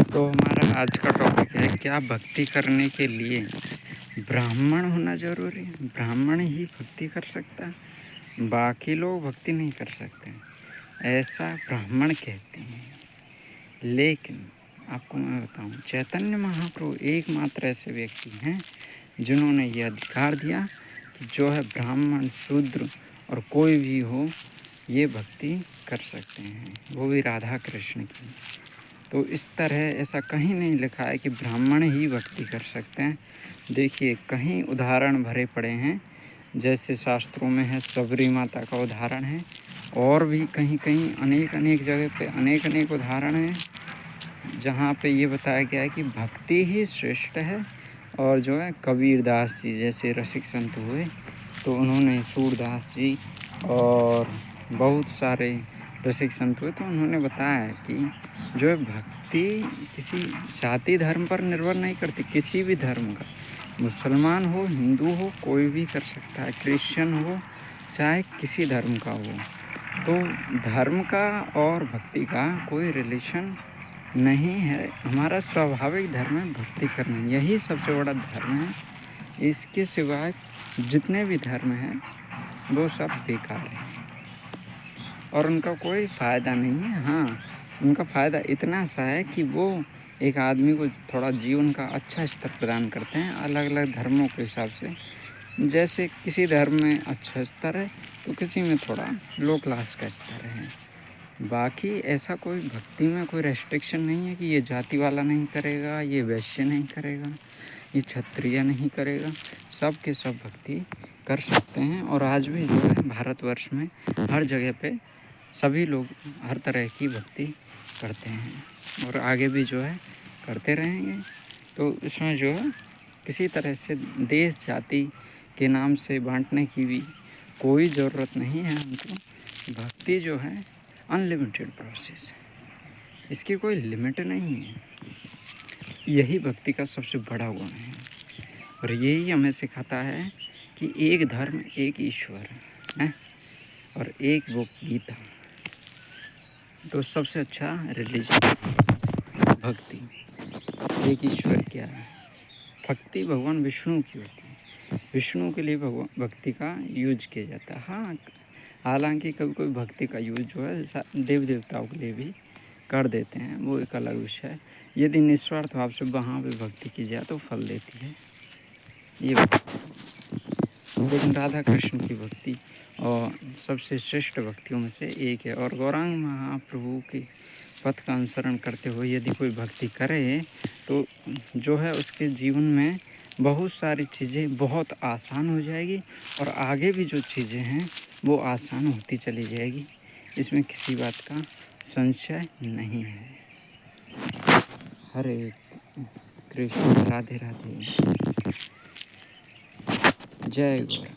तो हमारा आज का टॉपिक है, क्या भक्ति करने के लिए ब्राह्मण होना ज़रूरी है? ब्राह्मण ही भक्ति कर सकता है, बाकी लोग भक्ति नहीं कर सकते, ऐसा ब्राह्मण कहते हैं। लेकिन आपको मैं बताऊं, चैतन्य महाप्रभु एकमात्र ऐसे व्यक्ति हैं जिन्होंने ये अधिकार दिया कि जो है ब्राह्मण, शूद्र और कोई भी हो, ये भक्ति कर सकते हैं, वो भी राधा कृष्ण की। तो इस तरह ऐसा कहीं नहीं लिखा है कि ब्राह्मण ही भक्ति कर सकते हैं। देखिए, कहीं उदाहरण भरे पड़े हैं, जैसे शास्त्रों में है, सबरी माता का उदाहरण है, और भी कहीं कहीं अनेक जगह पे अनेक उदाहरण हैं जहाँ पे ये बताया गया है कि भक्ति ही श्रेष्ठ है। और जो है कबीरदास जी जैसे रसिक संत हुए, तो उन्होंने सूरदास जी और बहुत सारे रसिक संत हुए, तो उन्होंने बताया कि जो है भक्ति किसी जाति धर्म पर निर्भर नहीं करती, किसी भी धर्म का, मुसलमान हो, हिंदू हो, कोई भी कर सकता है, क्रिश्चियन हो, चाहे किसी धर्म का हो। तो धर्म का और भक्ति का कोई रिलेशन नहीं है। हमारा स्वाभाविक धर्म है भक्ति करना, यही सबसे बड़ा धर्म है। इसके सिवाय जितने भी धर्म हैं वो सब बेकार हैं और उनका कोई फ़ायदा नहीं है। हाँ, उनका फ़ायदा इतना सा है कि वो एक आदमी को थोड़ा जीवन का अच्छा स्तर प्रदान करते हैं अलग अलग धर्मों के हिसाब से। जैसे किसी धर्म में अच्छा स्तर है तो किसी में थोड़ा लो क्लास का स्तर है। बाकी ऐसा कोई भक्ति में कोई रेस्ट्रिक्शन नहीं है कि ये जाति वाला नहीं करेगा, ये वैश्य नहीं करेगा, ये क्षत्रिय नहीं करेगा। सब के सब भक्ति कर सकते हैं। और आज भी जो है भारतवर्ष में हर जगह पे सभी लोग हर तरह की भक्ति करते हैं और आगे भी जो है करते रहेंगे। तो इसमें जो है किसी तरह से देश जाति के नाम से बांटने की भी कोई ज़रूरत नहीं है हमको। भक्ति जो है अनलिमिटेड प्रोसेस है, इसकी कोई लिमिट नहीं है। यही भक्ति का सबसे बड़ा गुण है और यही हमें सिखाता है कि एक धर्म, एक ईश्वर है और एक वो गीता। तो सबसे अच्छा रिलीजन भक्ति। एक ईश्वर क्या है? भक्ति भगवान विष्णु की होती है, विष्णु के लिए भगवान भक्ति का यूज किया जाता है। हाँ, हालांकि कभी कोई भक्ति का यूज जो है देव देवताओं के लिए भी कर देते हैं, वो एक अलग विषय है। यदि निस्वार्थ भाव से वहाँ भी भक्ति की जाए तो फल देती है ये भक्ति। लेकिन राधा कृष्ण की भक्ति और सबसे श्रेष्ठ भक्तियों में से एक है। और गौरांग महाप्रभु के पथ का अनुसरण करते हुए यदि कोई भक्ति करे तो जो है उसके जीवन में बहुत सारी चीज़ें बहुत आसान हो जाएगी और आगे भी जो चीज़ें हैं वो आसान होती चली जाएगी। इसमें किसी बात का संशय नहीं है। हरे कृष्ण, राधे राधे, जय गौर।